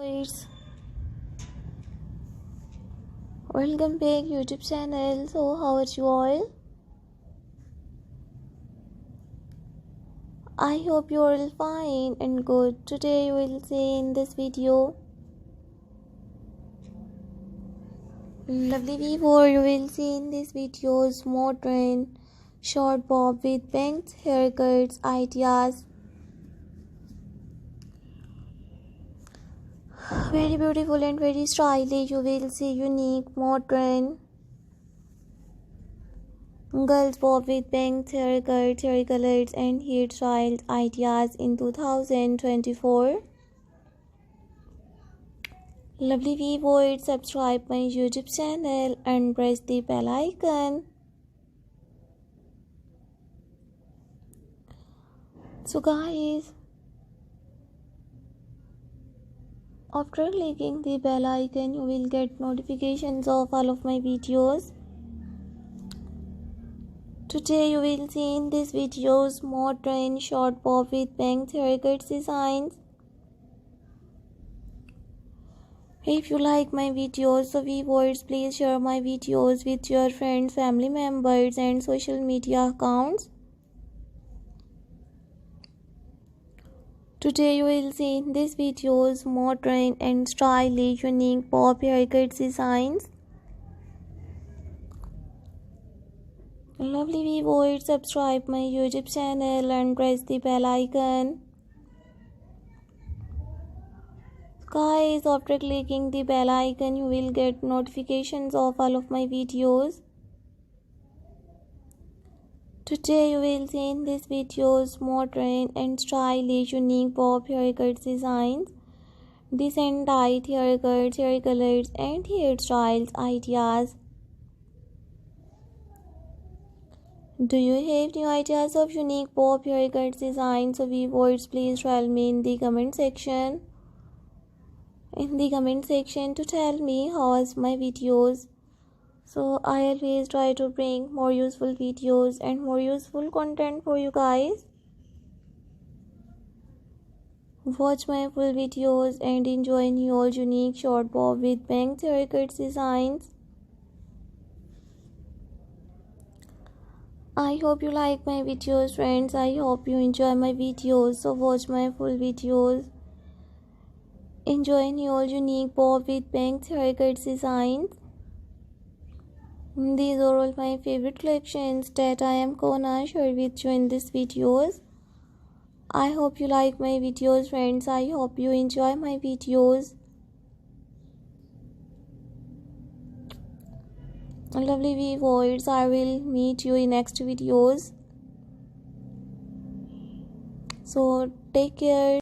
Guys, welcome back YouTube channel. So how are you all? I hope you are all fine and good. Today we will see in this video lovely viewer, you will see in this videos modern short bob with bangs, haircuts, ideas. Very beautiful and very stylish. You will see unique, modern girls bob with bangs, haircuts, hair colors, and hairstyles ideas in 2024. Lovely viewers, subscribe my YouTube channel and press the bell icon. So guys, after clicking the bell icon, you will get notifications of all of my videos. Today you will see in these videos modern short bob with bangs, haircuts designs. If you like my videos, so viewers, please share my videos with your friends, family members and social media accounts. Today you will see in these videos modern and stylish unique bob haircut designs. Lovely viewers, subscribe my YouTube channel and press the bell icon. Guys, after clicking the bell icon, you will get notifications of all of my videos. Today you will see in these videos modern and stylish unique bob haircut designs, decent tight haircuts, hair colors and hairstyles ideas. Do you have new ideas of unique bob haircut designs? So viewers, please tell me in the comment section. To tell me how was my videos. So I always try to bring more useful videos and more useful content for you guys. Watch my full videos and enjoy new unique short bob with bangs haircut designs. I hope you like my videos, friends. I hope you enjoy my videos. So watch my full videos. Enjoy new unique bob with bangs haircut designs. These are all my favorite collections that I am gonna share with you in these videos. I hope you like my videos, friends. I hope you enjoy my videos. Lovely viewers, I will meet you in next videos. So take care.